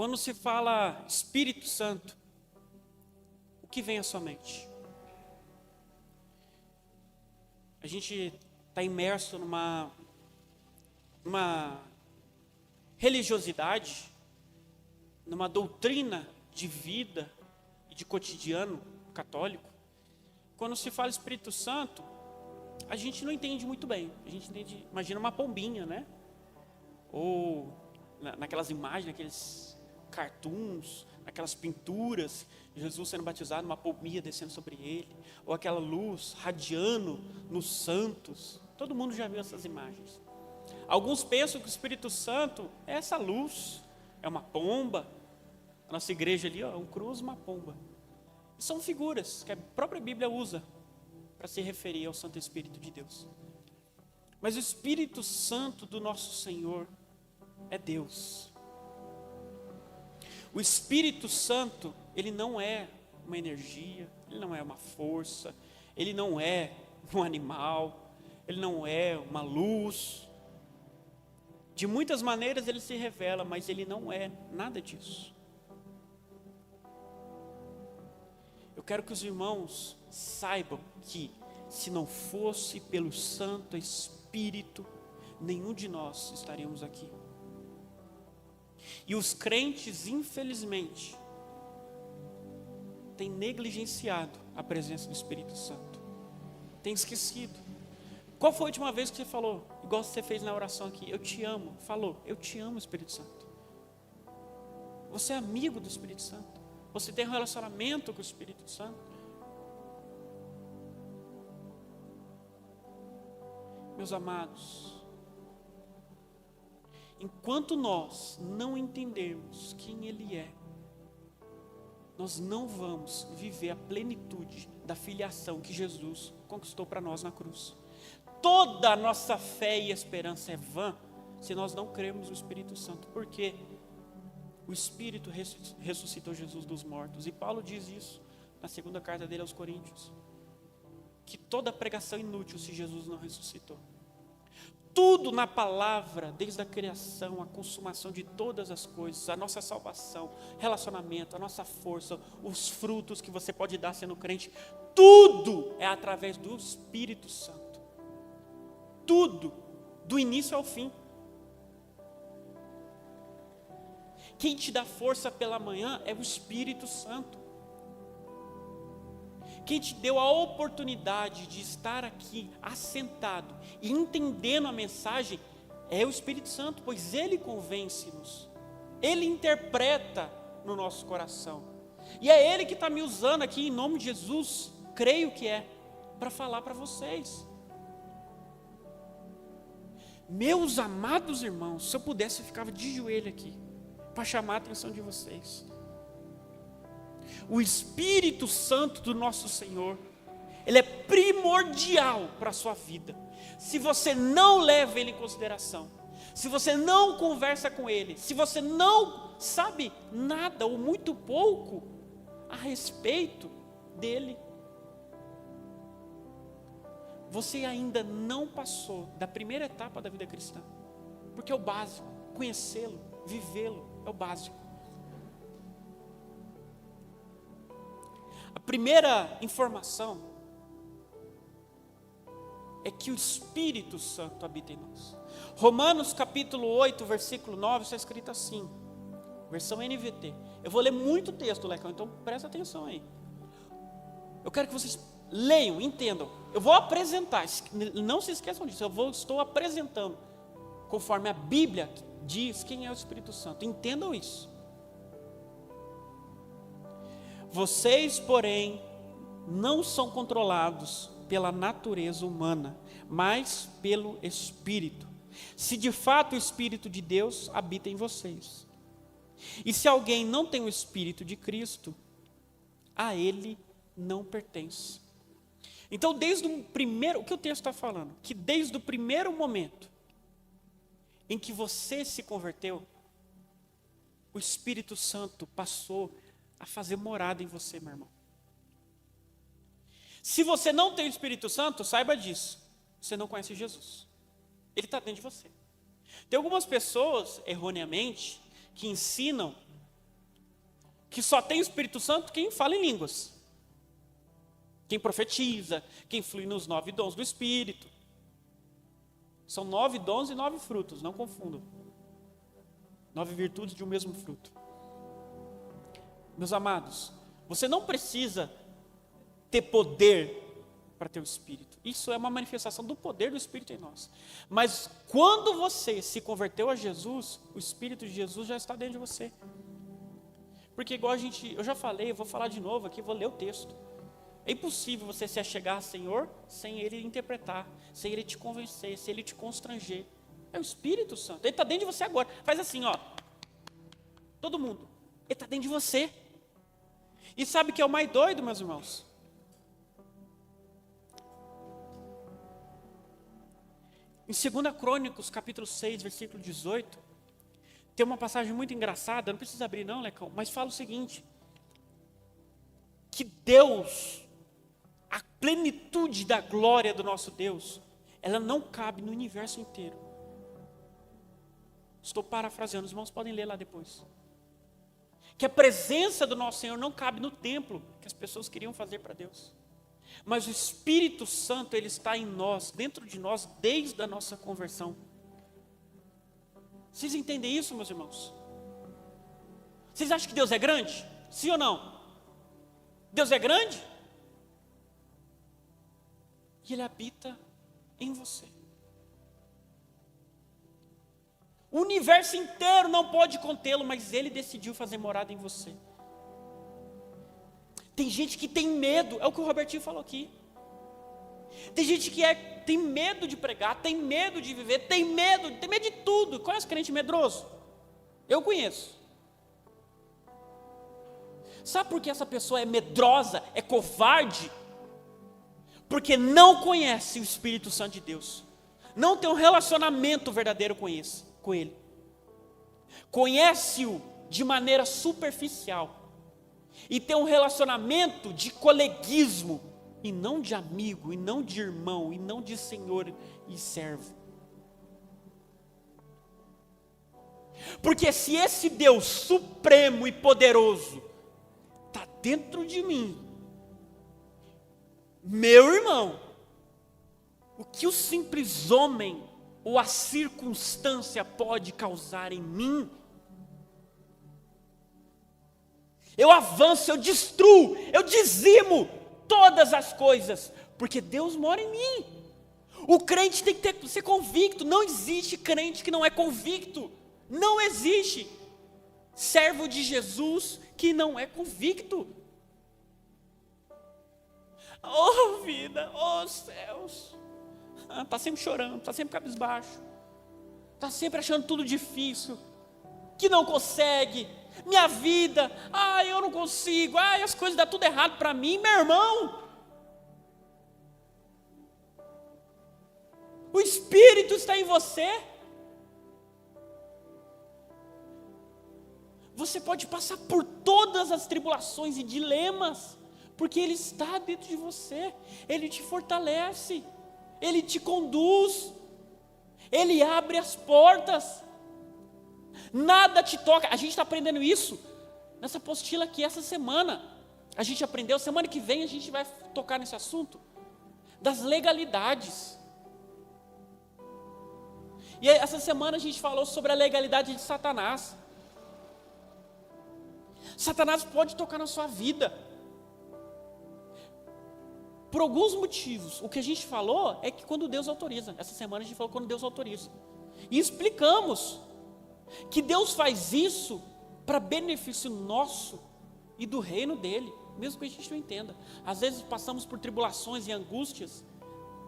Quando se fala Espírito Santo, o que vem à sua mente? A gente está imerso numa religiosidade, numa doutrina de vida e de cotidiano católico. Quando se fala Espírito Santo, a gente não entende muito bem. A gente entende, imagina uma pombinha, né? Ou naquelas imagens, naqueles cartoons, naquelas pinturas, Jesus sendo batizado, uma pombinha descendo sobre ele, ou aquela luz radiando nos santos. Todo mundo já viu essas imagens. Alguns pensam que o Espírito Santo é essa luz, é uma pomba. A nossa igreja ali, ó, um cruz, uma pomba. São figuras que a própria Bíblia usa para se referir ao Santo Espírito de Deus. Mas o Espírito Santo do nosso Senhor é Deus. O Espírito Santo, ele não é uma energia, ele não é uma força, ele não é um animal, ele não é uma luz. De muitas maneiras ele se revela, mas ele não é nada disso. Eu quero que os irmãos saibam que, se não fosse pelo Santo Espírito, nenhum de nós estaríamos aqui. E os crentes, infelizmente, têm negligenciado a presença do Espírito Santo. Têm esquecido. Qual foi a última vez que você falou, igual você fez na oração aqui, eu te amo? Falou, eu te amo, Espírito Santo. Você é amigo do Espírito Santo. Você tem um relacionamento com o Espírito Santo. Meus amados, enquanto nós não entendermos quem Ele é, nós não vamos viver a plenitude da filiação que Jesus conquistou para nós na cruz. Toda a nossa fé e esperança é vã se nós não crermos no Espírito Santo. Por quê? O Espírito ressuscitou Jesus dos mortos. E Paulo diz isso na segunda carta dele aos Coríntios. Que toda pregação é inútil se Jesus não ressuscitou. Tudo na palavra, desde a criação, a consumação de todas as coisas, a nossa salvação, relacionamento, a nossa força, os frutos que você pode dar sendo crente, tudo é através do Espírito Santo. Tudo, do início ao fim. Quem te dá força pela manhã é o Espírito Santo. Quem te deu a oportunidade de estar aqui assentado e entendendo a mensagem é o Espírito Santo, pois Ele convence-nos, Ele interpreta no nosso coração. E é Ele que está me usando aqui em nome de Jesus, creio que é, para falar para vocês. Meus amados irmãos, se eu pudesse eu ficava de joelho aqui, para chamar a atenção de vocês. O Espírito Santo do nosso Senhor, ele é primordial para a sua vida. Se você não leva ele em consideração, se você não conversa com ele, se você não sabe nada ou muito pouco a respeito dele, você ainda não passou da primeira etapa da vida cristã, porque é o básico, conhecê-lo, vivê-lo, é o básico. A primeira informação é que o Espírito Santo habita em nós. Romanos capítulo 8, versículo 9, está escrito assim, versão NVT. Eu vou ler muito texto, Lecão, então presta atenção aí. Eu quero que vocês leiam, entendam. Eu vou apresentar, não se esqueçam disso, estou apresentando, conforme a Bíblia diz quem é o Espírito Santo. Entendam isso. Vocês, porém, não são controlados pela natureza humana, mas pelo Espírito. Se de fato o Espírito de Deus habita em vocês. E se alguém não tem o Espírito de Cristo, a ele não pertence. Então, desde o primeiro, o que o texto está falando? Que desde o primeiro momento em que você se converteu, o Espírito Santo passou a fazer morada em você, meu irmão. Se você não tem o Espírito Santo, saiba disso, você não conhece Jesus. Ele está dentro de você. Tem algumas pessoas, erroneamente, que ensinam que só tem o Espírito Santo quem fala em línguas, quem profetiza, quem flui nos 9 dons do Espírito. São 9 dons e 9 frutos, não confundam. 9 virtudes de um mesmo fruto. Meus amados, você não precisa ter poder para ter o Espírito. Isso é uma manifestação do poder do Espírito em nós. Mas quando você se converteu a Jesus, o Espírito de Jesus já está dentro de você. Porque igual eu já falei, eu vou falar de novo aqui, vou ler o texto. É impossível você se achegar ao Senhor sem Ele interpretar, sem Ele te convencer, sem Ele te constranger. É o Espírito Santo, Ele está dentro de você agora. Faz assim, ó. Todo mundo, Ele está dentro de você. E sabe o que é o mais doido, meus irmãos? Em 2 Crônicas, capítulo 6, versículo 18, tem uma passagem muito engraçada, não precisa abrir não, Lecão, mas fala o seguinte, que Deus, a plenitude da glória do nosso Deus, ela não cabe no universo inteiro. Estou parafraseando, os irmãos podem ler lá depois. Que a presença do nosso Senhor não cabe no templo que as pessoas queriam fazer para Deus. Mas o Espírito Santo, Ele está em nós, dentro de nós, desde a nossa conversão. Vocês entendem isso, meus irmãos? Vocês acham que Deus é grande? Sim ou não? Deus é grande? E Ele habita em você. O universo inteiro não pode contê-lo, mas Ele decidiu fazer morada em você. Tem gente que tem medo, é o que o Robertinho falou aqui. Tem gente que tem medo de pregar, tem medo de viver, tem medo de tudo. Conhece crente medroso? Eu conheço. Sabe por que essa pessoa é medrosa, é covarde? Porque não conhece o Espírito Santo de Deus. Não tem um relacionamento verdadeiro com Ele. Conhece-o de maneira superficial. E tem um relacionamento de coleguismo, e não de amigo, e não de irmão, e não de senhor e servo. Porque se esse Deus supremo e poderoso está dentro de mim, meu irmão, o que o simples homem ou a circunstância pode causar em mim? Eu avanço, eu destruo, eu dizimo todas as coisas, porque Deus mora em mim. O crente tem que ser convicto. Não existe crente que não é convicto. Não existe servo de Jesus que não é convicto. Oh vida, oh céus, está sempre chorando, está sempre cabisbaixo, está sempre achando tudo difícil, que não consegue. Minha vida, eu não consigo, as coisas dão tudo errado para mim. Meu irmão, o Espírito está em você. Você pode passar por todas as tribulações e dilemas, porque Ele está dentro de você. Ele te fortalece, Ele te conduz, Ele abre as portas. Nada te toca. A gente está aprendendo isso nessa apostila aqui essa semana. A gente aprendeu, semana que vem a gente vai tocar nesse assunto das legalidades. E essa semana a gente falou sobre a legalidade de Satanás. Satanás pode tocar na sua vida por alguns motivos. O que a gente falou é que quando Deus autoriza. Essa semana a gente falou quando Deus autoriza. E explicamos que Deus faz isso para benefício nosso e do reino dele, mesmo que a gente não entenda. Às vezes passamos por tribulações e angústias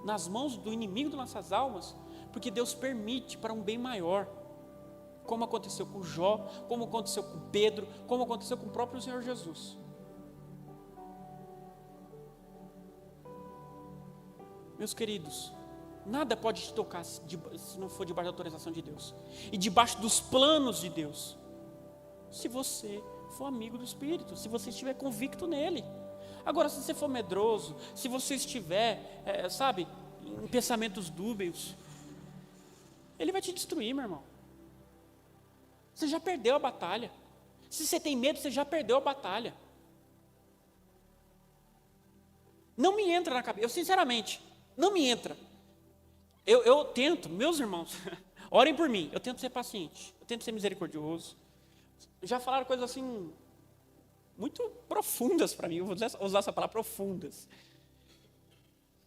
nas mãos do inimigo de nossas almas, porque Deus permite para um bem maior, como aconteceu com Jó, como aconteceu com Pedro, como aconteceu com o próprio Senhor Jesus. Meus queridos, nada pode te tocar se não for debaixo da autorização de Deus e debaixo dos planos de Deus, se você for amigo do Espírito, se você estiver convicto nele. Agora, se você for medroso, se você estiver, em pensamentos dúbios, ele vai te destruir, meu irmão. Você já perdeu a batalha. Se você tem medo, você já perdeu a batalha. Não me entra na cabeça, eu sinceramente, não me entra. Eu tento, meus irmãos, orem por mim, eu tento ser paciente, eu tento ser misericordioso. Já falaram coisas assim, muito profundas para mim, eu vou usar essa palavra, profundas.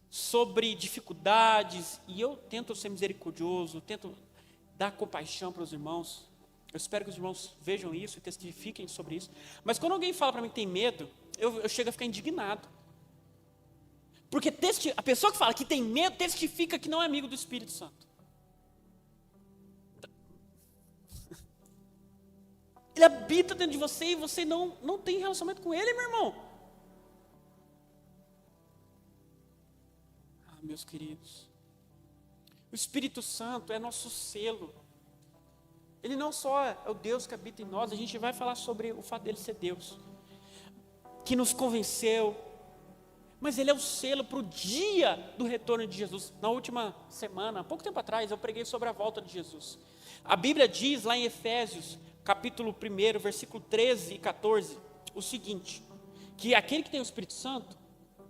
Sobre dificuldades, e eu tento ser misericordioso, tento dar compaixão para os irmãos. Eu espero que os irmãos vejam isso e testifiquem sobre isso. Mas quando alguém fala para mim que tem medo, eu chego a ficar indignado. Porque a pessoa que fala que tem medo testifica que não é amigo do Espírito Santo. Ele habita dentro de você e você não tem relacionamento com ele, meu irmão. Ah, meus queridos, o Espírito Santo é nosso selo. Ele não só é o Deus que habita em nós, a gente vai falar sobre o fato dele ser Deus, que nos convenceu, mas ele é o selo para o dia do retorno de Jesus. Na última semana, há pouco tempo atrás, eu preguei sobre a volta de Jesus. A Bíblia diz lá em Efésios, capítulo 1, versículo 13 e 14, o seguinte, que aquele que tem o Espírito Santo,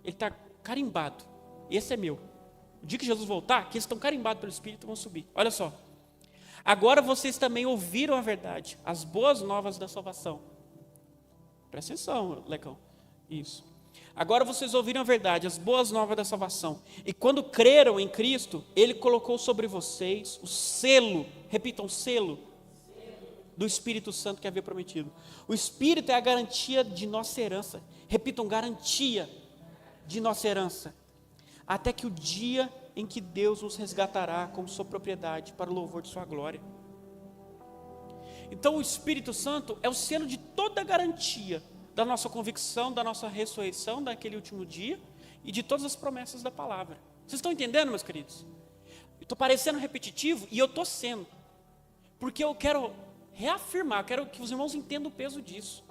ele está carimbado, esse é meu. O dia que Jesus voltar, que eles estão carimbados pelo Espírito, vão subir. Olha só, agora vocês também ouviram a verdade, as boas novas da salvação. Presta atenção, Lecão, isso. Agora vocês ouviram a verdade, as boas novas da salvação. E quando creram em Cristo, Ele colocou sobre vocês o selo, repitam, selo, do Espírito Santo que havia prometido. O Espírito é a garantia de nossa herança. Repitam, garantia de nossa herança. Até que o dia em que Deus nos resgatará como sua propriedade, para o louvor de sua glória. Então o Espírito Santo é o selo de toda a garantia da nossa convicção, da nossa ressurreição, daquele último dia, e de todas as promessas da palavra. Vocês estão entendendo, meus queridos? Eu estou parecendo repetitivo, e eu estou sendo, porque eu quero reafirmar, eu quero que os irmãos entendam o peso disso.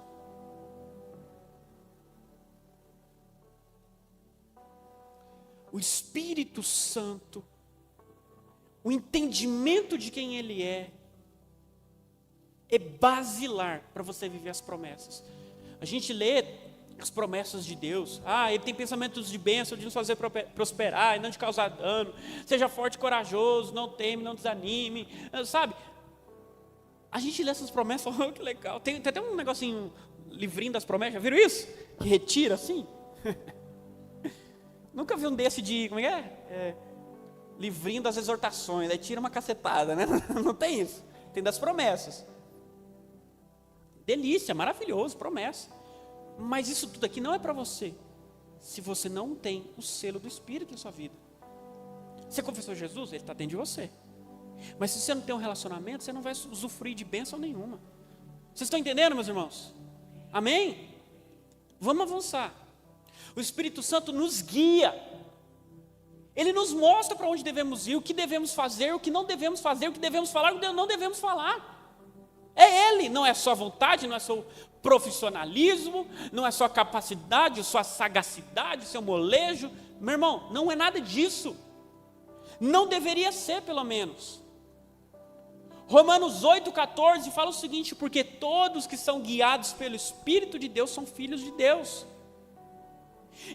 O Espírito Santo, o entendimento de quem Ele é basilar para você viver as promessas. A gente lê as promessas de Deus. Ele tem pensamentos de bênção, de nos fazer prosperar e não de causar dano. Seja forte e corajoso, não teme, não desanime. Sabe? A gente lê essas promessas, oh, que legal. Tem até um negocinho, livrinho das promessas, já viram isso? Que retira assim. Nunca vi um desse de, como é que é? Livrinho das exortações, aí tira uma cacetada, né? Não tem isso. Tem das promessas. Delícia, maravilhoso, promessa. Mas isso tudo aqui não é para você, se você não tem o selo do Espírito em sua vida. Você confessou Jesus? Ele está dentro de você. Mas se você não tem um relacionamento, você não vai usufruir de bênção nenhuma. Vocês estão entendendo, meus irmãos? Amém? Vamos avançar. O Espírito Santo nos guia. Ele nos mostra para onde devemos ir, o que devemos fazer, o que não devemos fazer, o que devemos falar, o que não devemos falar. É Ele, não é só vontade, não é só profissionalismo, não é só capacidade, sua sagacidade, seu molejo. Meu irmão, não é nada disso. Não deveria ser, pelo menos. Romanos 8,14 fala o seguinte: porque todos que são guiados pelo Espírito de Deus são filhos de Deus.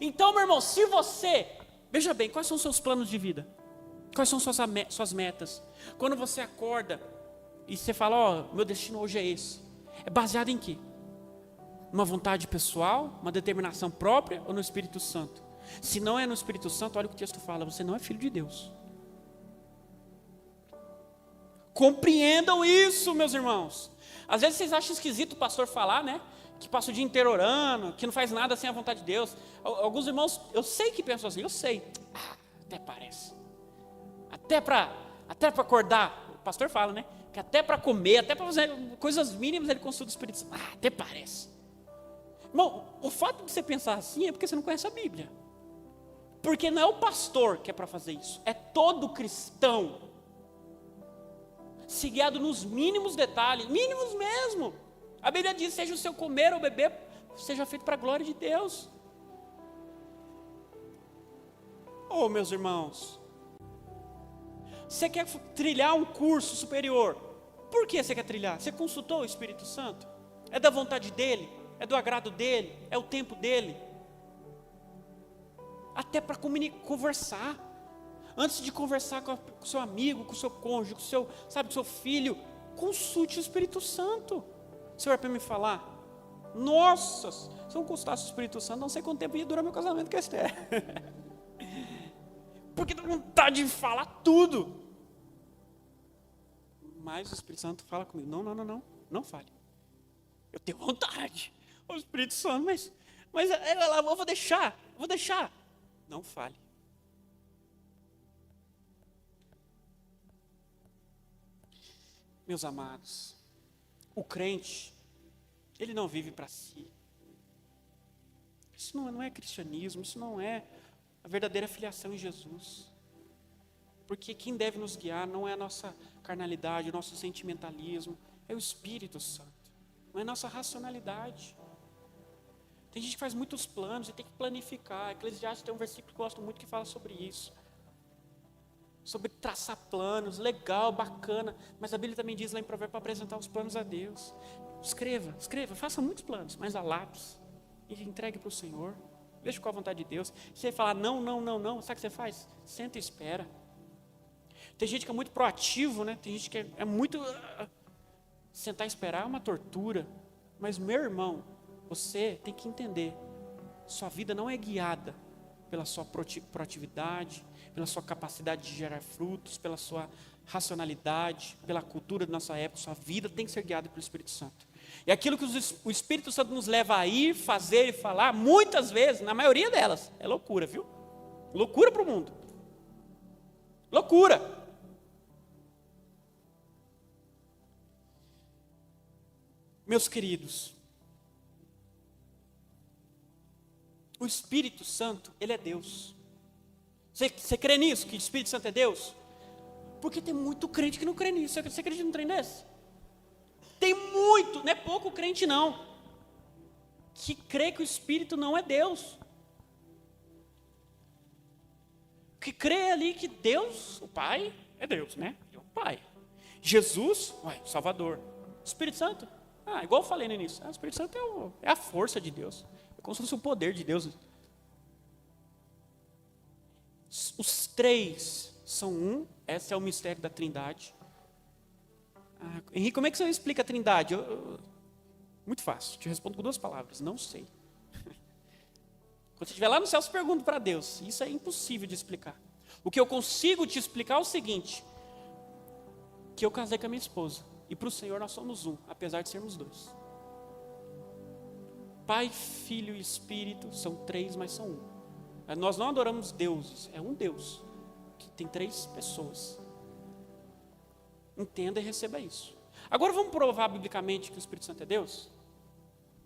Então, meu irmão, se você, veja bem, quais são os seus planos de vida? Quais são suas metas? Quando você acorda e você fala, meu destino hoje é esse, é baseado em quê? Uma vontade pessoal, uma determinação própria ou no Espírito Santo? Se não é no Espírito Santo, olha o que o texto fala, você não é filho de Deus. Compreendam isso, meus irmãos. Às vezes vocês acham esquisito o pastor falar, né? Que passa o dia inteiro orando, que não faz nada sem a vontade de Deus. Alguns irmãos, eu sei que pensam assim, eu sei. Até parece. Até para acordar, o pastor fala, né? Que até para comer, até para fazer coisas mínimas ele consulta o Espírito Santo. Até parece. Irmão, o fato de você pensar assim é porque você não conhece a Bíblia. Porque não é o pastor que é para fazer isso, é todo cristão. Se guiado nos mínimos detalhes, mínimos mesmo. A Bíblia diz, seja o seu comer ou beber, seja feito para a glória de Deus. Oh, meus irmãos, você quer trilhar um curso superior? Por que você quer trilhar? Você consultou o Espírito Santo? É da vontade dele? É do agrado dele? É o tempo dele? Até para conversar. Antes de conversar com o seu amigo, com o seu cônjuge, com o seu, com o seu filho, consulte o Espírito Santo. Você vai para me falar, nossa, se eu não consultasse o Espírito Santo, não sei quanto tempo ia durar meu casamento com a Esther. Porque dá vontade de falar tudo. Mas o Espírito Santo fala comigo, não fale. Eu tenho vontade. O Espírito Santo, mas eu vou deixar. Não fale. Meus amados, o crente, ele não vive para si. Isso não é cristianismo, isso não é a verdadeira filiação em Jesus. Porque quem deve nos guiar não é a nossa carnalidade, o nosso sentimentalismo, é o Espírito Santo, não é a nossa racionalidade. Tem gente que faz muitos planos e tem que planificar. Eclesiastes tem um versículo que eu gosto muito que fala sobre isso. Sobre traçar planos, legal, bacana. Mas a Bíblia também diz lá em Provérbios para apresentar os planos a Deus. Escreva, faça muitos planos, mas a lápis. E entregue para o Senhor. Deixa com a vontade de Deus. Se você falar não, sabe o que você faz? Senta e espera. Tem gente que é muito proativo, né? Tem gente que é muito... Sentar e esperar é uma tortura. Mas, meu irmão, você tem que entender. Sua vida não é guiada pela sua proatividade, pela sua capacidade de gerar frutos, pela sua racionalidade, pela cultura da nossa época. Sua vida tem que ser guiada pelo Espírito Santo. E aquilo que o Espírito Santo nos leva a ir, fazer e falar, muitas vezes, na maioria delas, é loucura, viu? Loucura para o mundo. Loucura. Meus queridos, o Espírito Santo, ele é Deus. Você crê nisso, que o Espírito Santo é Deus? Porque tem muito crente que não crê nisso. Você acredita num trem desse? Tem muito, não é pouco crente não, que crê que o Espírito não é Deus. Que crê ali que Deus, o Pai, é Deus, né? É o Pai. Jesus, Salvador. Espírito Santo, igual eu falei no início, o Espírito Santo é a força de Deus. É como se fosse o poder de Deus. Os três são um, esse é o mistério da Trindade. Henrique, como é que você explica a Trindade? Muito fácil, te respondo com 2 palavras, não sei. Quando você estiver lá no céu, você pergunta para Deus, isso é impossível de explicar. O que eu consigo te explicar é o seguinte, que eu casei com a minha esposa, e para o Senhor nós somos um, apesar de sermos 2. Pai, Filho e Espírito são 3, mas são um. Nós não adoramos deuses, é um Deus, que tem 3 pessoas. Entenda e receba isso. Agora vamos provar biblicamente que o Espírito Santo é Deus?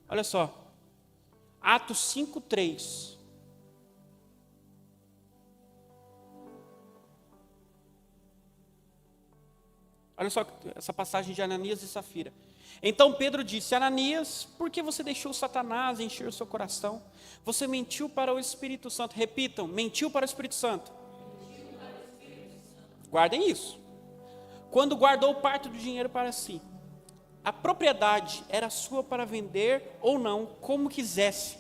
Olha só, Atos 5:3. Olha só essa passagem de Ananias e Safira. Então Pedro disse, Ananias, por que você deixou Satanás encher o seu coração? Você mentiu para o Espírito Santo. Repitam, mentiu para o Espírito Santo. Guardem isso. Quando guardou parte do dinheiro para si, a propriedade era sua para vender ou não, como quisesse.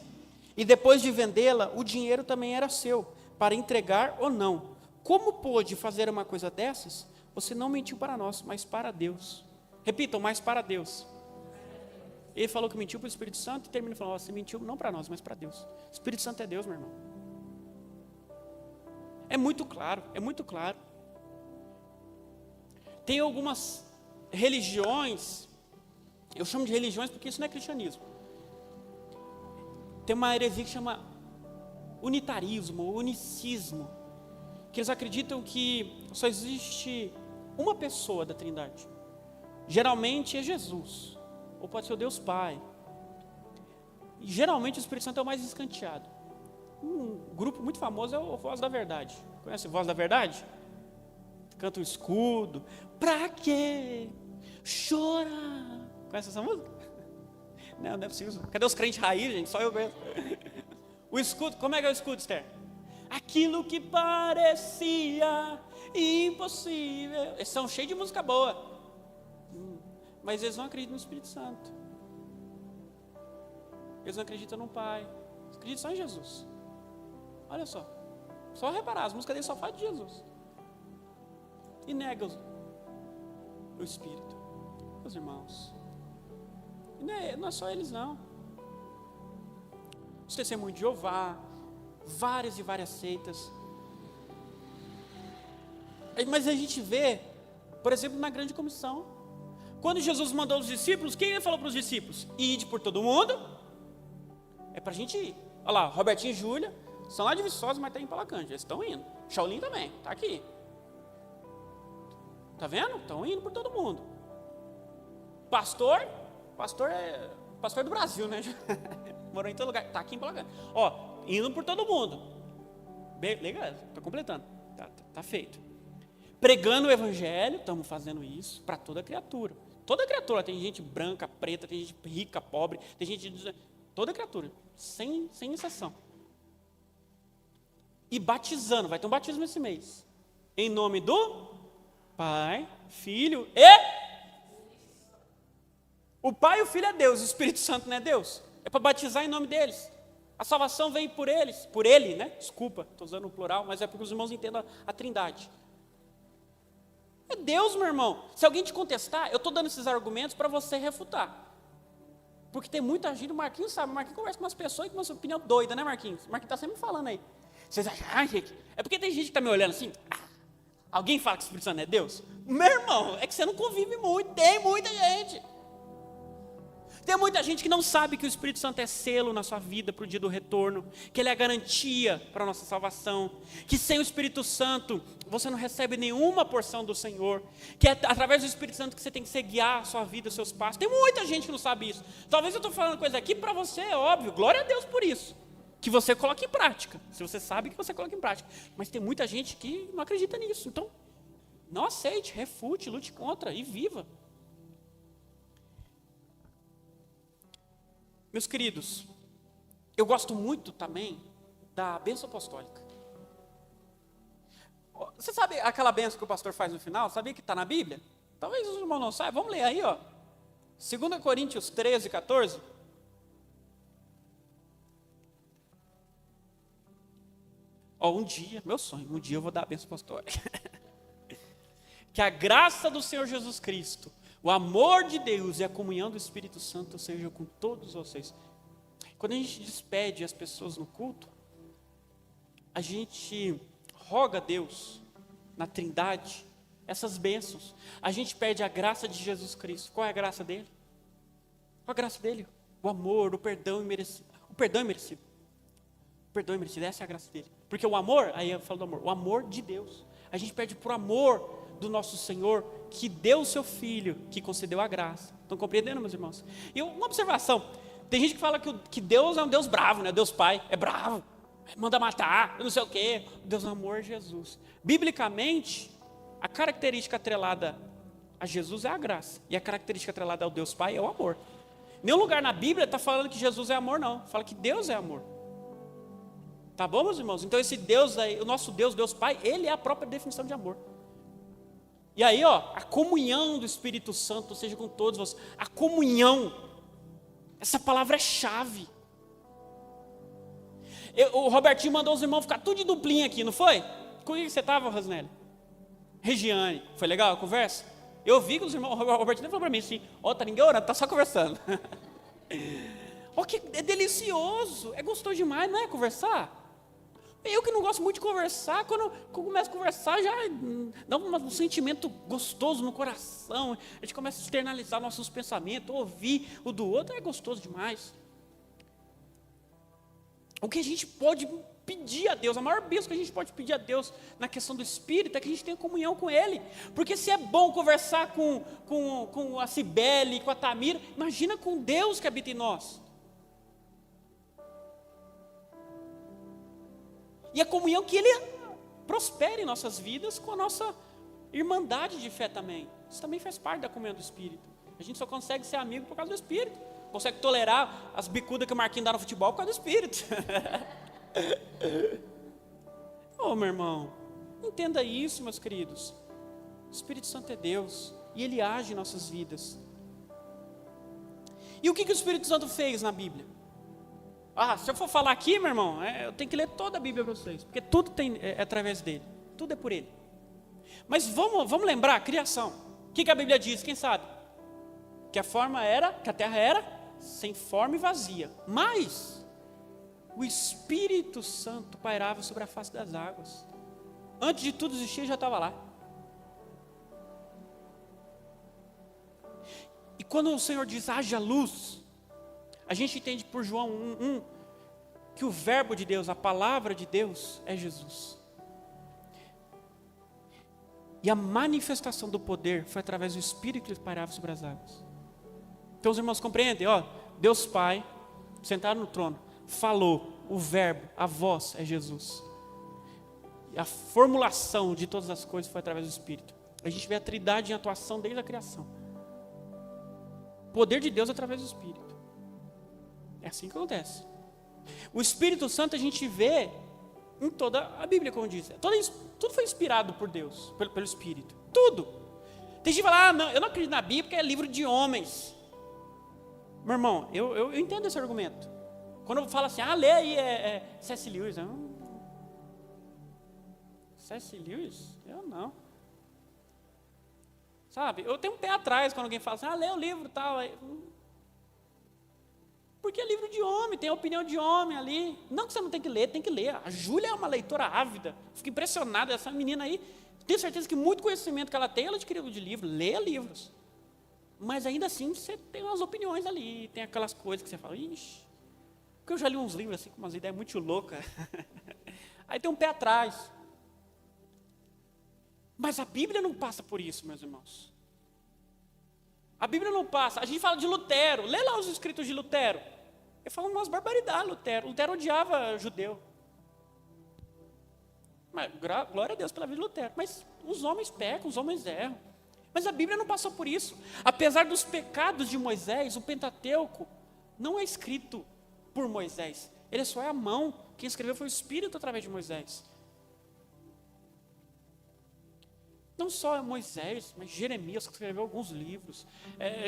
E depois de vendê-la, o dinheiro também era seu, para entregar ou não. Como pôde fazer uma coisa dessas? Você não mentiu para nós, mas para Deus. Repitam, mas para Deus. Ele falou que mentiu para o Espírito Santo e termina falando, você mentiu não para nós, mas para Deus. O Espírito Santo é Deus, meu irmão. É muito claro, é muito claro. Tem algumas religiões, eu chamo de religiões porque isso não é cristianismo. Tem uma heresia que chama unitarismo, unicismo, que eles acreditam que só existe uma pessoa da Trindade. Geralmente é Jesus, ou pode ser o Deus Pai. E geralmente o Espírito Santo é o mais escanteado. Um grupo muito famoso é o Voz da Verdade. Conhece o Voz da Verdade? Canta o escudo. Pra quê? Chora. Conhece essa música? Não é possível. Cadê os crentes raiz, gente? Só eu mesmo. O escudo, como é que é o escudo, Esther? Aquilo que parecia impossível. Eles são cheios de música boa. Mas eles não acreditam no Espírito Santo. eles não acreditam no Pai, eles acreditam só em Jesus. Olha só reparar, as músicas deles só falam de Jesus. E negam o Espírito. Meus irmãos, e não é só eles não. Os Testemunhos de Jeová, várias e várias seitas. Mas a gente vê, por exemplo, na grande comissão, quando Jesus mandou os discípulos, quem ele falou para os discípulos? Ide por todo mundo, é para a gente ir. Olha lá, Robertinho e Júlia, são lá de Viçosa, mas estão em Palacante, eles estão indo. Shaolin também, está aqui. Está vendo? Estão indo por todo mundo. Pastor é pastor do Brasil, né? Morou em todo lugar, está aqui em Palacante. Ó, indo por todo mundo. Legal, está completando, tá feito. Pregando o evangelho, estamos fazendo isso para toda criatura. Toda criatura, tem gente branca, preta, tem gente rica, pobre, tem gente... Toda criatura, sem exceção. E batizando, vai ter um batismo esse mês. Em nome do Pai, Filho e... O Pai e o Filho é Deus, o Espírito Santo não é Deus. É para batizar em nome deles. A salvação veio por eles, por ele, né? Desculpa, estou usando o plural, mas é porque os irmãos entendam a trindade. É Deus, meu irmão. Se alguém te contestar, eu estou dando esses argumentos para você refutar. Porque tem muita gente, o Marquinhos sabe, o Marquinhos conversa com umas pessoas com uma opinião doida, né, Marquinhos? O Marquinhos está sempre falando aí. Vocês acham, gente, é porque tem gente que está me olhando assim, alguém fala que o Espírito Santo é Deus? Meu irmão, é que você não convive muito, tem muita gente. Tem muita gente que não sabe que o Espírito Santo é selo na sua vida para o dia do retorno, que ele é a garantia para a nossa salvação, que sem o Espírito Santo você não recebe nenhuma porção do Senhor, que é através do Espírito Santo que você tem que guiar a sua vida, os seus passos. Tem muita gente que não sabe isso. Talvez eu estou falando coisa aqui para você, é óbvio, glória a Deus por isso, que você coloque em prática, se você sabe que você coloca em prática. Mas tem muita gente que não acredita nisso, então não aceite, refute, lute contra e viva. Meus queridos, eu gosto muito também da bênção apostólica. Você sabe aquela bênção que o pastor faz no final? Sabia que está na Bíblia? Talvez os irmãos não saibam. Vamos ler aí, ó. 2 Coríntios 13, 14. Ó, um dia, meu sonho, um dia eu vou dar a bênção apostólica. Que a graça do Senhor Jesus Cristo, o amor de Deus e a comunhão do Espírito Santo seja com todos vocês. Quando a gente despede as pessoas no culto, a gente roga a Deus, na Trindade, essas bênçãos. A gente pede a graça de Jesus Cristo. Qual é a graça dele? Qual a graça dele? O amor, o perdão imerecido. O perdão imerecido. O perdão imerecido, essa é a graça dele. Porque o amor, aí eu falo do amor, o amor de Deus. A gente pede por amor do nosso Senhor, que deu o seu Filho, que concedeu a graça. Estão compreendendo, meus irmãos? E uma observação, tem gente que fala que Deus é um Deus bravo, né? Deus Pai é bravo, manda matar, não sei o quê. Deus é amor, Jesus. Biblicamente, a característica atrelada a Jesus é a graça, e a característica atrelada ao Deus Pai é o amor. Nenhum lugar na Bíblia está falando que Jesus é amor, não. Fala que Deus é amor. Tá bom, meus irmãos? Então esse Deus aí, o nosso Deus, Deus Pai, ele é a própria definição de amor. E aí, ó, a comunhão do Espírito Santo seja com todos vocês. A comunhão, essa palavra é chave. O Robertinho mandou os irmãos ficar tudo de duplinha aqui, não foi? Com quem você estava, Rosnelli? Regiane, foi legal a conversa? Eu vi que os irmãos, o Robertinho falou para mim assim, ó, tá ninguém orando, tá só conversando. Ó, que é delicioso, é gostoso demais, não é conversar? Eu que não gosto muito de conversar, quando começo a conversar já dá um sentimento gostoso no coração, a gente começa a externalizar nossos pensamentos, ouvir o do outro, é gostoso demais. O que a gente pode pedir a Deus, a maior bênção que a gente pode pedir a Deus na questão do Espírito é que a gente tenha comunhão com Ele, porque se é bom conversar com a Cibele, com a Tamira, imagina com Deus que habita em nós. E a comunhão que Ele prospere em nossas vidas com a nossa irmandade de fé também. Isso também faz parte da comunhão do Espírito. A gente só consegue ser amigo por causa do Espírito. Consegue tolerar as bicudas que o Marquinhos dá no futebol por causa do Espírito. Ô, meu irmão, entenda isso, meus queridos. O Espírito Santo é Deus e Ele age em nossas vidas. E o que o Espírito Santo fez na Bíblia? Se eu for falar aqui, meu irmão, eu tenho que ler toda a Bíblia para vocês, porque tudo é através dele, tudo é por ele. Mas vamos lembrar, criação. O que a Bíblia diz? Quem sabe? Que a terra era sem forma e vazia, mas o Espírito Santo pairava sobre a face das águas. Antes de tudo existir, já estava lá. E quando o Senhor diz, haja luz, a gente entende por João 1:1 que o verbo de Deus, a palavra de Deus é Jesus. E a manifestação do poder foi através do Espírito que pairava sobre as águas. Então os irmãos compreendem, Deus Pai, sentado no trono, falou, o verbo, a voz é Jesus. E a formulação de todas as coisas foi através do Espírito. A gente vê a Trindade em atuação desde a criação. O poder de Deus através do Espírito. É assim que acontece. O Espírito Santo a gente vê em toda a Bíblia, como diz. Tudo foi inspirado por Deus, pelo Espírito. Tudo. Tem gente que fala, não, eu não acredito na Bíblia porque é livro de homens. Meu irmão, eu entendo esse argumento. Quando eu falo assim, lê aí C.S. Lewis. C.S. Lewis? Eu não. Sabe, eu tenho um pé atrás quando alguém fala assim, lê o livro e tal. Porque é livro de homem, tem a opinião de homem ali. Não que você não tem que ler, tem que ler. A Júlia é uma leitora ávida. Fico impressionado, essa menina aí. Tenho certeza que muito conhecimento que ela tem, ela adquiriu de livro, lê livros. Mas ainda assim, você tem umas opiniões ali, tem aquelas coisas que você fala, ixi. Porque eu já li uns livros assim, com umas ideias muito loucas. Aí tem um pé atrás. Mas a Bíblia não passa por isso, meus irmãos. A Bíblia não passa. A gente fala de Lutero. Lê lá os escritos de Lutero. Ele fala umas barbaridades, Lutero. Lutero odiava judeu. Mas, glória a Deus pela vida de Lutero. Mas os homens pecam, os homens erram. Mas a Bíblia não passou por isso. Apesar dos pecados de Moisés, o Pentateuco não é escrito por Moisés. Ele só é a mão. Quem escreveu foi o Espírito através de Moisés. Não só Moisés, mas Jeremias, que escreveu alguns livros,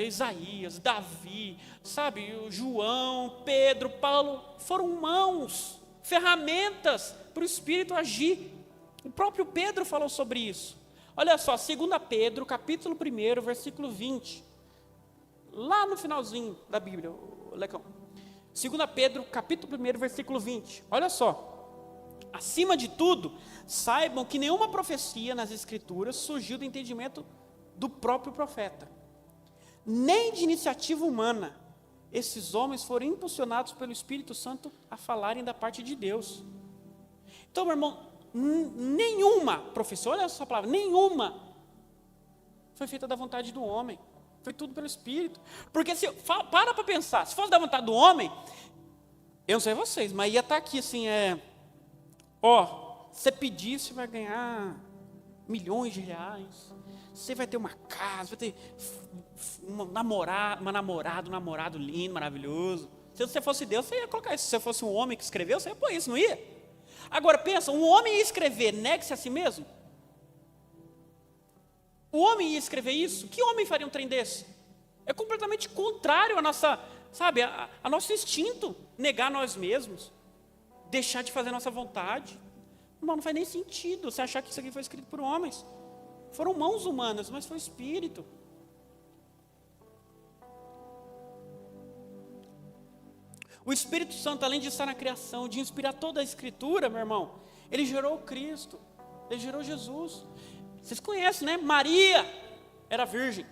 Isaías, Davi, sabe, João, Pedro, Paulo, foram mãos, ferramentas para o Espírito agir. O próprio Pedro falou sobre isso. Olha só, 2 Pedro, capítulo 1, versículo 20. Lá no finalzinho da Bíblia, Lecão. 2 Pedro, capítulo 1, versículo 20. Olha só. Acima de tudo, saibam que nenhuma profecia nas Escrituras surgiu do entendimento do próprio profeta, nem de iniciativa humana. Esses homens foram impulsionados pelo Espírito Santo a falarem da parte de Deus. Então, meu irmão, nenhuma profecia, olha essa palavra, nenhuma foi feita da vontade do homem. Foi tudo pelo Espírito. Porque para pensar, se fosse da vontade do homem, eu não sei vocês, mas ia estar aqui assim, você pedir, você vai ganhar milhões de reais. Você vai ter uma casa, vai ter um namorado lindo, maravilhoso. Se você fosse Deus, você ia colocar isso. Se você fosse um homem que escreveu, você ia pôr isso, não ia? Agora pensa, um homem ia escrever, negue-se a si mesmo? O homem ia escrever isso? Que homem faria um trem desse? É completamente contrário à nossa, sabe, a nosso instinto, negar nós mesmos. Deixar de fazer a nossa vontade. Irmão, não faz nem sentido você achar que isso aqui foi escrito por homens. Foram mãos humanas, mas foi o Espírito. O Espírito Santo, além de estar na criação, de inspirar toda a Escritura, meu irmão, ele gerou o Cristo, ele gerou Jesus. Vocês conhecem, né? Maria era virgem.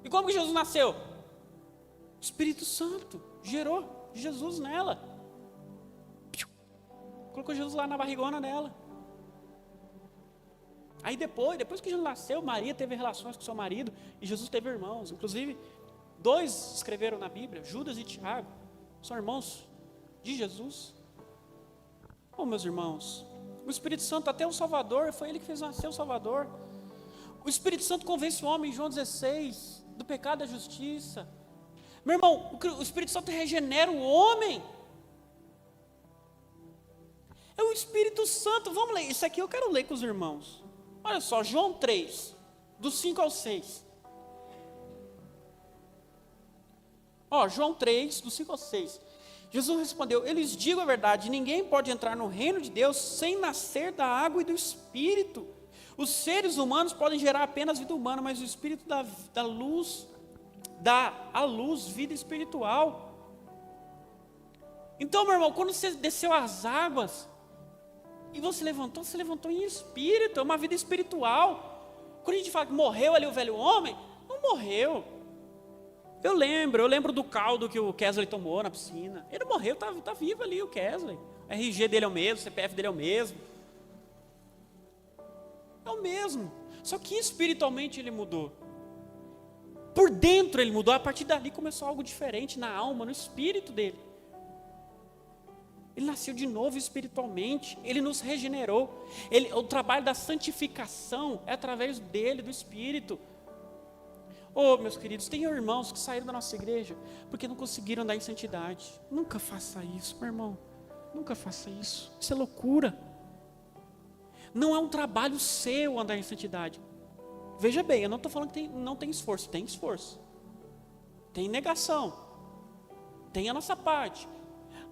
E como que Jesus nasceu? O Espírito Santo gerou Jesus nela. Colocou Jesus lá na barrigona dela. Aí depois que Jesus nasceu, Maria teve relações com seu marido e Jesus teve irmãos. Inclusive, 2 escreveram na Bíblia, Judas e Tiago. São irmãos de Jesus. Meus irmãos, o Espírito Santo, até o Salvador, foi ele que fez nascer o Salvador. O Espírito Santo convence o homem, em João 16, do pecado e da justiça. Meu irmão, o Espírito Santo regenera o homem. É o Espírito Santo. Vamos ler. Isso aqui eu quero ler com os irmãos. Olha só, João 3, do 5 ao 6. João 3, do 5 ao 6. Jesus respondeu: eu lhes digo a verdade, ninguém pode entrar no reino de Deus sem nascer da água e do Espírito. Os seres humanos podem gerar apenas vida humana, mas o Espírito da luz dá à luz vida espiritual. Então, meu irmão, quando você desceu as águas e você levantou em espírito, é uma vida espiritual. Quando a gente fala que morreu ali o velho homem, não morreu. Eu lembro do caldo que o Kesley tomou na piscina. Ele não morreu, tá vivo ali o Kesley. O RG dele é o mesmo, o CPF dele é o mesmo. É o mesmo. Só que espiritualmente ele mudou. Por dentro ele mudou. A partir dali começou algo diferente na alma, no espírito dele. Ele nasceu de novo espiritualmente. Ele nos regenerou. O trabalho da santificação é através dele, do Espírito. Oh, meus queridos, tem irmãos que saíram da nossa igreja porque não conseguiram andar em santidade. Nunca faça isso, meu irmão. Nunca faça isso. Isso é loucura. Não é um trabalho seu andar em santidade. Veja bem, eu não estou falando que não tem esforço. Tem esforço. Tem negação. Tem a nossa parte.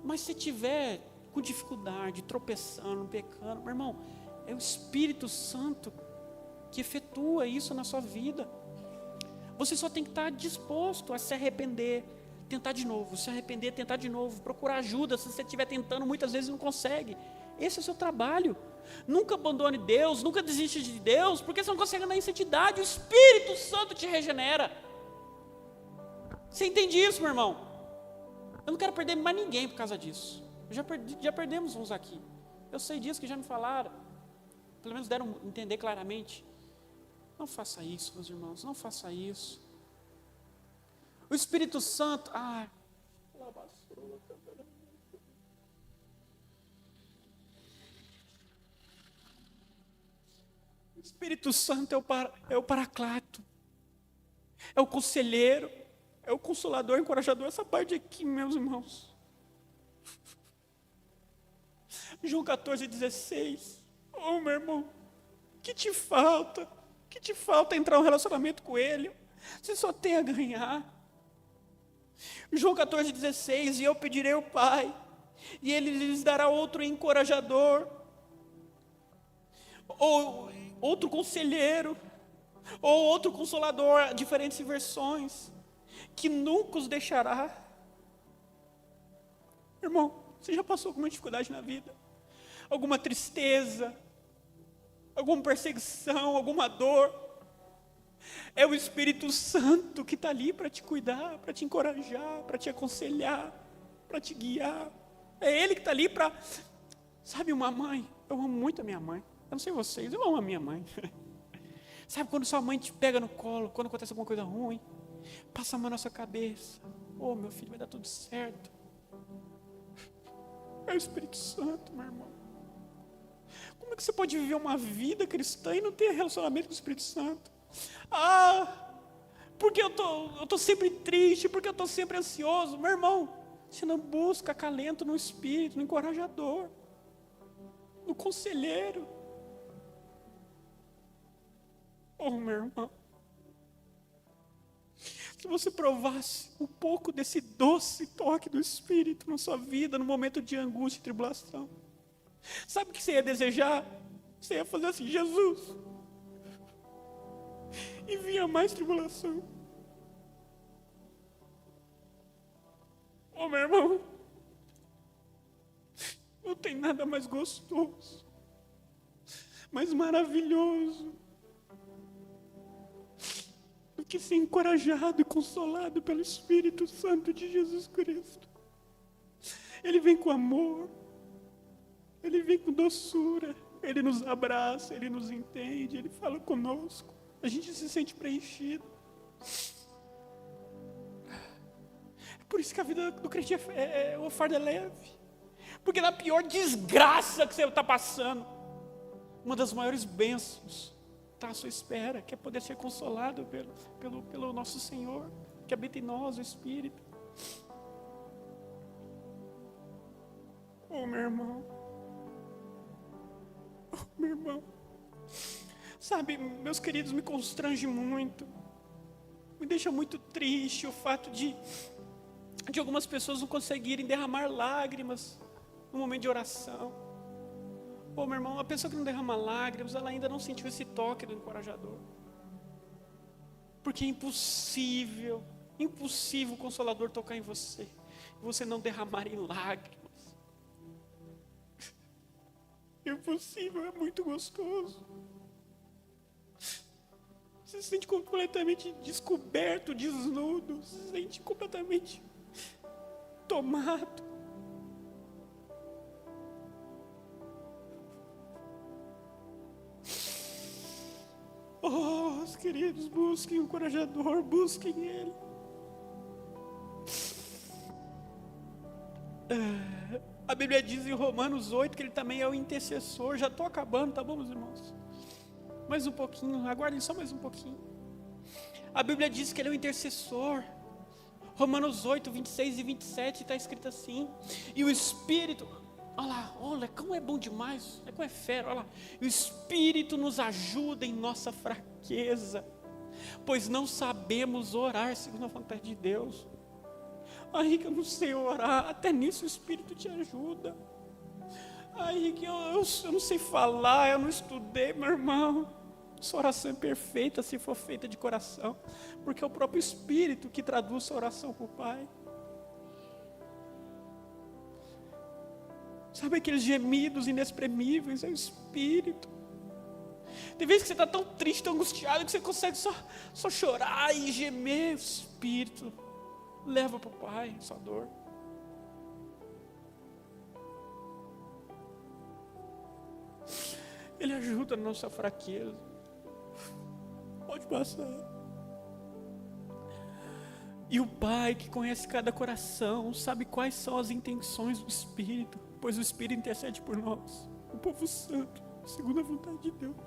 Mas se tiver com dificuldade, tropeçando, pecando, meu irmão, é o Espírito Santo que efetua isso na sua vida. Você só tem que estar disposto a se arrepender, tentar de novo, se arrepender, tentar de novo, procurar ajuda. Se você estiver tentando, muitas vezes não consegue. Esse é o seu trabalho. Nunca abandone Deus, nunca desista de Deus, porque você não consegue andar em santidade. O Espírito Santo te regenera. Você entende isso, meu irmão? Eu não quero perder mais ninguém por causa disso. Já perdemos uns aqui. Eu sei disso, que já me falaram. Pelo menos deram a entender claramente. Não faça isso, meus irmãos, não faça isso. O Espírito Santo, o Espírito Santo é o Paracleto, é o conselheiro, é o consolador, encorajador, essa parte aqui, meus irmãos. João 14,16. Oh, meu irmão, que te falta? Que te falta entrar em um relacionamento com Ele? Você só tem a ganhar. João 14,16. E eu pedirei ao Pai, e Ele lhes dará outro encorajador, ou outro conselheiro, ou outro consolador, diferentes versões, que nunca os deixará. Irmão, você já passou alguma dificuldade na vida? Alguma tristeza? Alguma perseguição? Alguma dor? É o Espírito Santo que está ali para te cuidar, para te encorajar, para te aconselhar, para te guiar. É Ele que está ali para... Sabe, uma mãe, eu amo muito a minha mãe. Eu não sei vocês, eu amo a minha mãe. Sabe quando sua mãe te pega no colo, quando acontece alguma coisa ruim, passa a mão na sua cabeça. Oh, meu filho, vai dar tudo certo. É o Espírito Santo, meu irmão. Como é que você pode viver uma vida cristã e não ter relacionamento com o Espírito Santo? Porque eu tô sempre triste, porque eu estou sempre ansioso. Meu irmão, você não busca acalento no Espírito, no encorajador, no conselheiro. Oh, meu irmão, se você provasse um pouco desse doce toque do Espírito na sua vida, no momento de angústia e tribulação, sabe o que você ia desejar? Você ia fazer assim: Jesus, envia mais tribulação. Oh, meu irmão, não tem nada mais gostoso, mais maravilhoso do que ser encorajado e consolado pelo Espírito Santo de Jesus Cristo. Ele vem com amor, Ele vem com doçura, Ele nos abraça, Ele nos entende, Ele fala conosco, a gente se sente preenchido. É por isso que a vida do crente o fardo é leve, porque na pior desgraça que você está passando, uma das maiores bênçãos está à sua espera, que é poder ser consolado pelo nosso Senhor, que habita em nós, o Espírito. Oh, meu irmão, sabe, meus queridos, me constrange muito, me deixa muito triste o fato de de algumas pessoas não conseguirem derramar lágrimas no momento de oração. Pô, meu irmão, a pessoa que não derrama lágrimas, ela ainda não sentiu esse toque do encorajador. Porque é impossível o Consolador tocar em você e você não derramar em lágrimas. Impossível, é muito gostoso. Você se sente completamente descoberto, desnudo, se sente completamente tomado. Oh, queridos, busquem o encorajador, busquem ele. A Bíblia diz em Romanos 8 que ele também é o intercessor. Já estou acabando, tá bom, meus irmãos? Mais um pouquinho, aguardem só mais um pouquinho. A Bíblia diz que ele é o intercessor. Romanos 8, 26 e 27 está escrito assim. E o Espírito, olha como é bom demais, como é fera, olha lá. E o Espírito nos ajuda em nossa fraqueza, pois não sabemos orar segundo a vontade de Deus. Aí que eu não sei orar, até nisso o Espírito te ajuda. Aí que eu não sei falar, eu não estudei, meu irmão. Sua oração é perfeita se for feita de coração, porque é o próprio Espírito que traduz sua oração para o Pai. Sabe aqueles gemidos inexprimíveis? É o Espírito. Tem vezes que você está tão triste, tão angustiado, que você consegue só chorar e gemer. O Espírito leva para o Pai sua dor. Ele ajuda na nossa fraqueza. Pode passar. E o Pai que conhece cada coração, sabe quais são as intenções do Espírito, pois o Espírito intercede por nós, o povo santo, segundo a vontade de Deus.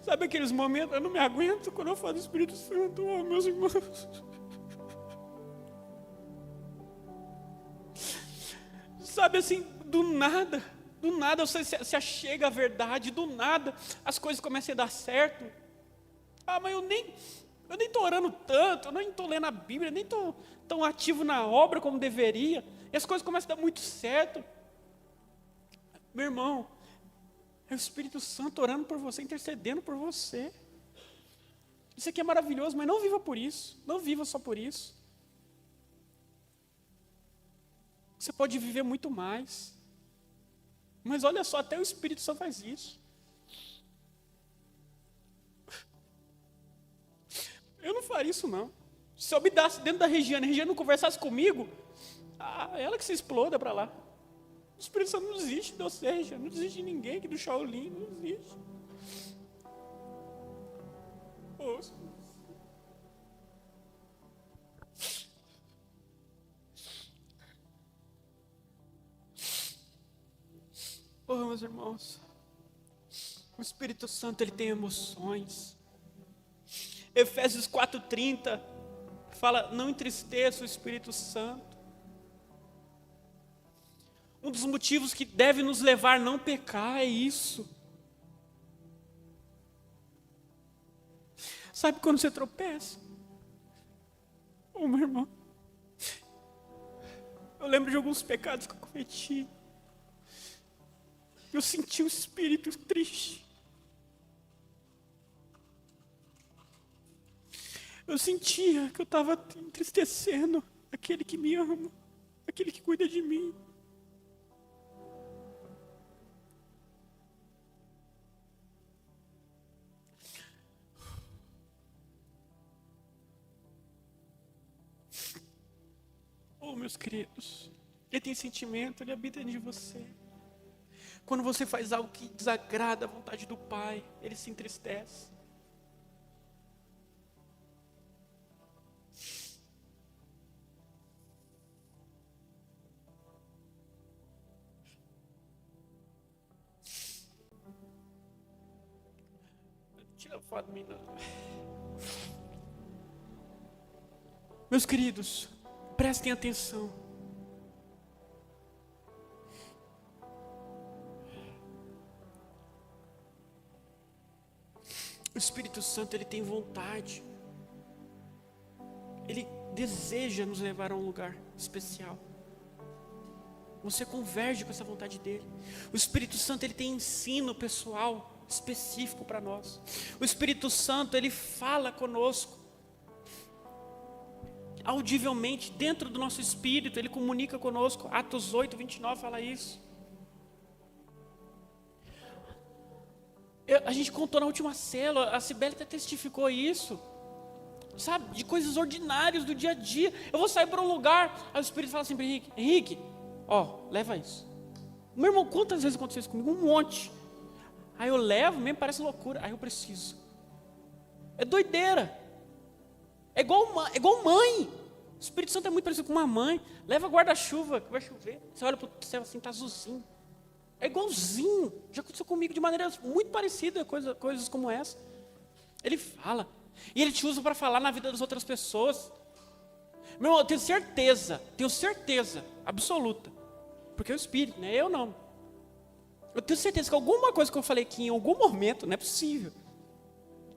Sabe aqueles momentos, eu não me aguento quando eu falo do Espírito Santo, meus irmãos. Sabe assim, do nada você se achega à verdade, do nada as coisas começam a dar certo. Mas eu nem estou orando tanto, eu nem estou lendo a Bíblia, nem estou tão ativo na obra como deveria, e as coisas começam a dar muito certo. Meu irmão, é o Espírito Santo orando por você, intercedendo por você. Isso aqui é maravilhoso, mas não viva por isso, não viva só por isso. Você pode viver muito mais. Mas olha só, até o Espírito Santo faz isso. Eu não faria isso não. Se eu me dasse dentro da Regiane, a Regiane não conversasse comigo, ela que se exploda para lá. O Espírito Santo não existe de você, não existe de ninguém aqui do Shaolin, não existe. Meus irmãos, o Espírito Santo ele tem emoções. Efésios 4:30 fala: não entristeça o Espírito Santo. Um dos motivos que deve nos levar a não pecar é isso. Sabe quando você tropeça? Meu irmão, eu lembro de alguns pecados que eu cometi. Eu senti o espírito triste. Eu sentia que eu estava entristecendo aquele que me ama, aquele que cuida de mim. Meus queridos, ele tem sentimento, ele habita dentro de você. Quando você faz algo que desagrada a vontade do Pai, ele se entristece. Tira a foto de mim. Meus queridos, prestem atenção. O Espírito Santo, ele tem vontade. Ele deseja nos levar a um lugar especial. Você converge com essa vontade dele. O Espírito Santo, ele tem ensino pessoal específico para nós. O Espírito Santo, ele fala conosco audivelmente, dentro do nosso espírito, ele comunica conosco. Atos 8, 29 fala isso. A gente contou na última célula, a Cibele até testificou isso, sabe, de coisas ordinárias do dia a dia. Eu vou sair para um lugar, aí o Espírito fala assim para Henrique, ó, leva isso. Meu irmão, quantas vezes aconteceu isso comigo? Um monte. Aí eu levo, mesmo parece loucura, aí eu preciso. É doideira. É igual mãe. O Espírito Santo é muito parecido com uma mãe. Leva guarda-chuva, que vai chover. Você olha para o céu assim, está azulzinho. É igualzinho. Já aconteceu comigo de maneira muito parecida, coisas como essa. Ele fala. E ele te usa para falar na vida das outras pessoas. Meu irmão, eu tenho certeza absoluta. Porque é o Espírito, não é eu não. Eu tenho certeza que alguma coisa que eu falei aqui em algum momento, não é possível,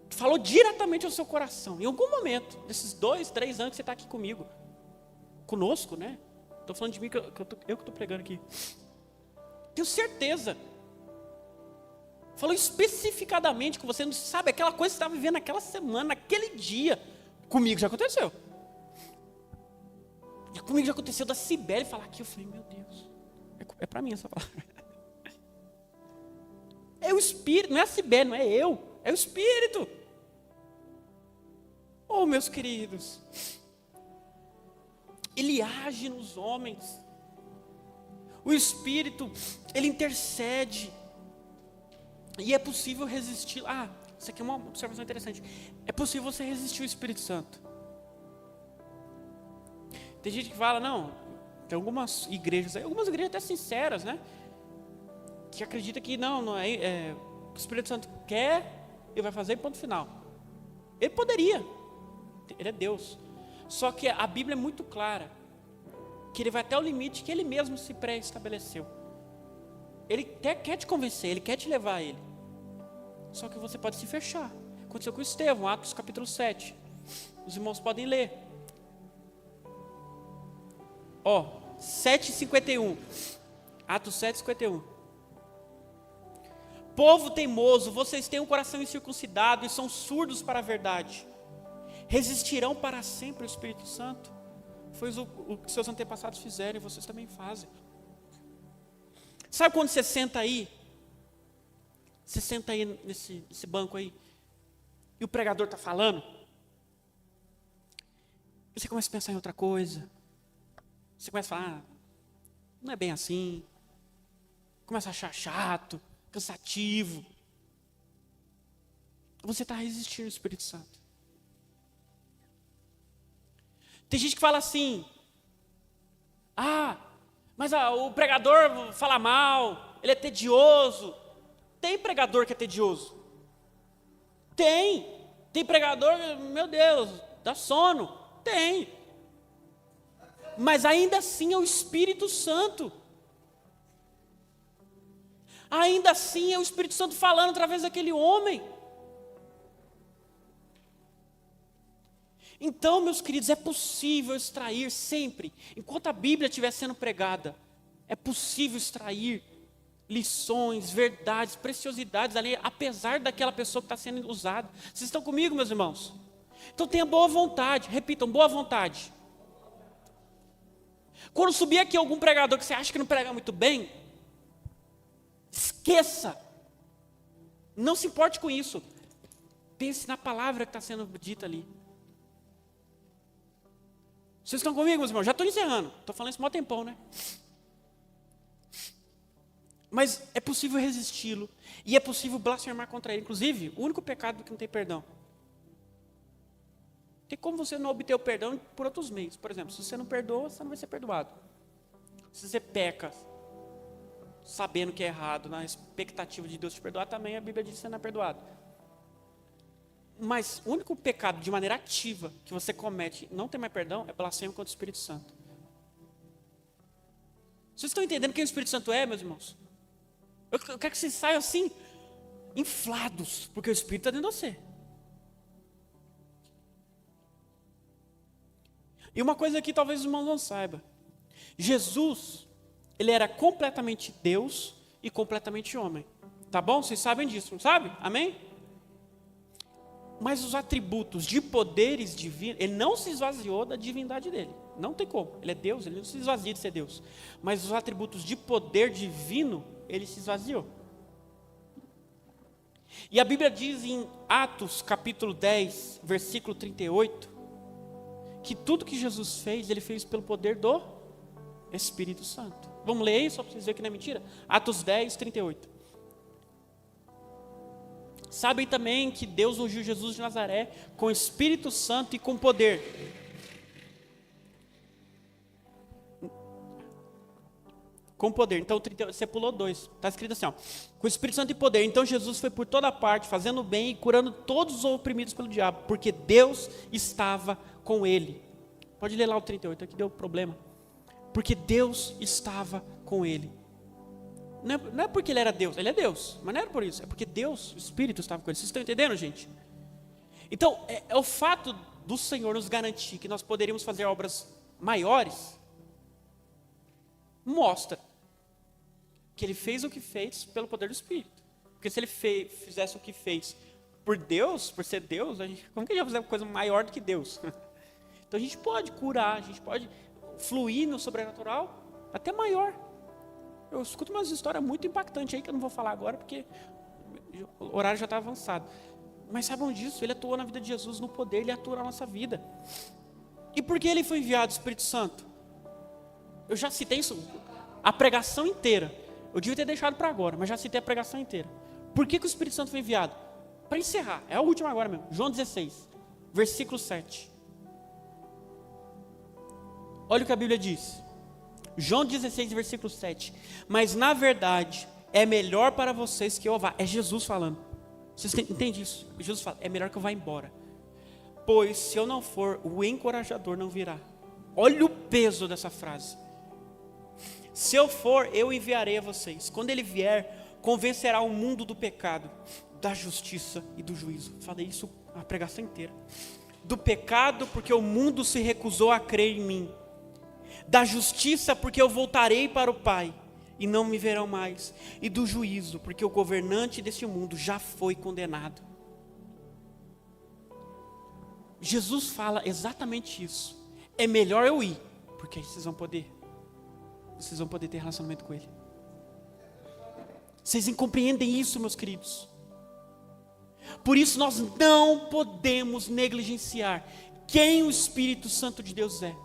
falou diretamente ao seu coração. Em algum momento, desses 2, 3 anos que você está aqui comigo. Conosco, né? Estou falando de mim, eu que estou pregando aqui. Tenho certeza. Falou especificadamente com você, não sabe, aquela coisa que você está vivendo naquela semana, naquele dia. Comigo já aconteceu. E comigo já aconteceu da Cibele falar aqui. Eu falei, meu Deus, é para mim essa palavra. É o Espírito, não é a Cibele, não é eu. É o Espírito. Oh, meus queridos. Ele age nos homens. O Espírito, ele intercede. E é possível resistir. Isso aqui é uma observação interessante. É possível você resistir ao Espírito Santo. Tem gente que fala, não, tem algumas igrejas até sinceras, né? Que acredita que não é o Espírito Santo quer e vai fazer, ponto final. Ele poderia, ele é Deus. Só que a Bíblia é muito clara, que ele vai até o limite que ele mesmo se pré-estabeleceu. Ele quer te convencer, ele quer te levar a ele. Só que você pode se fechar. Aconteceu com Estevão, Atos capítulo 7. Os irmãos podem ler. 7:51. Atos 7:51. Povo teimoso, vocês têm um coração incircuncidado e são surdos para a verdade. Resistirão para sempre ao Espírito Santo? Foi o que seus antepassados fizeram e vocês também fazem. Sabe quando você senta aí? Você senta aí nesse banco aí, e o pregador está falando, e você começa a pensar em outra coisa. Você começa a falar, não é bem assim. Começa a achar chato, cansativo. Você está resistindo ao Espírito Santo. Tem gente que fala assim, mas o pregador fala mal, ele é tedioso. Tem pregador que é tedioso. Tem pregador, meu Deus, dá sono. Tem. Mas ainda assim é o Espírito Santo. Ainda assim é o Espírito Santo falando através daquele homem. Então, meus queridos, é possível extrair sempre, enquanto a Bíblia estiver sendo pregada, é possível extrair lições, verdades, preciosidades ali, apesar daquela pessoa que está sendo usada. Vocês estão comigo, meus irmãos? Então tenha boa vontade, repitam, boa vontade. Quando subir aqui algum pregador que você acha que não prega muito bem, esqueça. Não se importe com isso. Pense na palavra que está sendo dita ali. Vocês estão comigo, meus irmãos? Já estou encerrando. Estou falando isso há um tempão, né? Mas é possível resisti-lo. E é possível blasfemar contra ele. Inclusive, o único pecado que não tem perdão. Tem como você não obter o perdão por outros meios. Por exemplo, se você não perdoa, você não vai ser perdoado. Se você peca, sabendo que é errado, na expectativa de Deus te perdoar, também a Bíblia diz que você não é perdoado. Mas o único pecado de maneira ativa que você comete e não tem mais perdão é blasfêmia contra o Espírito Santo. Vocês estão entendendo quem o Espírito Santo é, meus irmãos? Eu quero que vocês saiam assim, inflados, porque o Espírito está dentro de você. E uma coisa que talvez os irmãos não saibam. Jesus, ele era completamente Deus e completamente homem. Tá bom? Vocês sabem disso, não sabem? Amém? Mas os atributos de poderes divinos, ele não se esvaziou da divindade dele. Não tem como. Ele é Deus, ele não se esvazia de ser Deus. Mas os atributos de poder divino, ele se esvaziou. E a Bíblia diz em Atos capítulo 10, versículo 38, que tudo que Jesus fez, ele fez pelo poder do Espírito Santo. Vamos ler aí, só para vocês verem que não é mentira? Atos 10, 38. Sabem também que Deus ungiu Jesus de Nazaré com Espírito Santo e com poder. Com poder. Então, você pulou 2. Está escrito assim, ó, com Espírito Santo e poder. Então, Jesus foi por toda parte, fazendo bem e curando todos os oprimidos pelo diabo, porque Deus estava com ele. Pode ler lá o 38, aqui deu problema. Porque Deus estava com ele. Não é porque ele era Deus, ele é Deus, mas não era por isso, é porque Deus, o Espírito, estava com ele. Vocês estão entendendo, gente? Então, é o fato do Senhor nos garantir que nós poderíamos fazer obras maiores, mostra que ele fez o que fez pelo poder do Espírito. Porque se ele fizesse o que fez por Deus, por ser Deus, como que a gente vai fazer uma coisa maior do que Deus? Então a gente pode curar, a gente pode fluir no sobrenatural até maior. Eu escuto umas histórias muito impactantes aí que eu não vou falar agora porque o horário já está avançado. Mas saibam disso, ele atuou na vida de Jesus no poder, ele atua na nossa vida. E por que ele foi enviado, o Espírito Santo? Eu já citei isso, a pregação inteira. Eu devia ter deixado para agora, mas já citei a pregação inteira. Por que o Espírito Santo foi enviado? Para encerrar, é a última agora mesmo. João 16, versículo 7. Olha o que a Bíblia diz. João 16, versículo 7. Mas na verdade, é melhor para vocês que eu vá. É Jesus falando. Vocês entendem isso? Jesus fala, é melhor que eu vá embora. Pois se eu não for, o encorajador não virá. Olha o peso dessa frase. Se eu for, eu enviarei a vocês. Quando ele vier, convencerá o mundo do pecado, da justiça e do juízo. Falei isso a pregação inteira. Do pecado, porque o mundo se recusou a crer em mim. Da justiça, porque eu voltarei para o Pai e não me verão mais. E do juízo, porque o governante deste mundo já foi condenado. Jesus fala exatamente isso. É melhor eu ir, porque aí vocês vão poder ter relacionamento com Ele. Vocês compreendem isso, meus queridos? Por isso nós não podemos negligenciar quem o Espírito Santo de Deus é.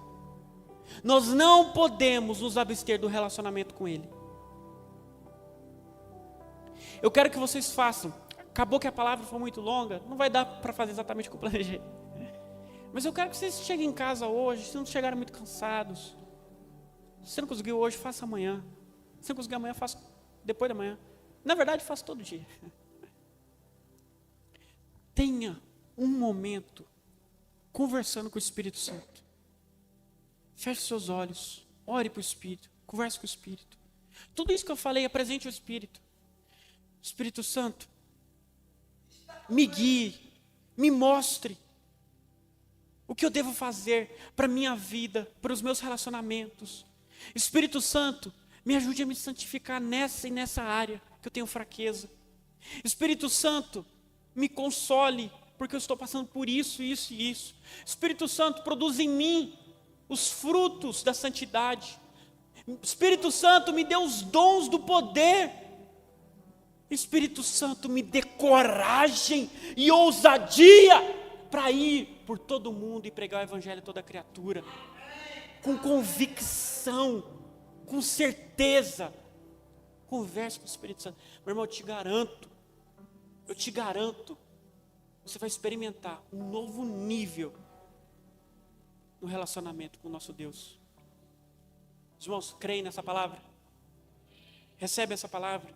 Nós não podemos nos abster do relacionamento com Ele. Eu quero que vocês façam. Acabou que a palavra foi muito longa, não vai dar para fazer exatamente o que eu planejei. Mas eu quero que vocês cheguem em casa hoje, se não chegarem muito cansados. Se você não conseguiu hoje, faça amanhã. Se você não conseguir amanhã, faça depois da manhã. Na verdade, faça todo dia. Tenha um momento conversando com o Espírito Santo. Feche seus olhos, ore para o Espírito, converse com o Espírito. Tudo isso que eu falei, apresente o Espírito. Espírito Santo, me guie, me mostre o que eu devo fazer para a minha vida, para os meus relacionamentos. Espírito Santo, me ajude a me santificar nessa e nessa área que eu tenho fraqueza. Espírito Santo, me console, porque eu estou passando por isso, isso e isso. Espírito Santo, produz em mim os frutos da santidade. Espírito Santo, me dê os dons do poder. Espírito Santo, me dê coragem e ousadia para ir por todo mundo e pregar o Evangelho a toda criatura. Com convicção, com certeza. Converse com o Espírito Santo. Meu irmão, eu te garanto, você vai experimentar um novo nível no relacionamento com o nosso Deus. Os irmãos, creem nessa palavra? Recebem essa palavra?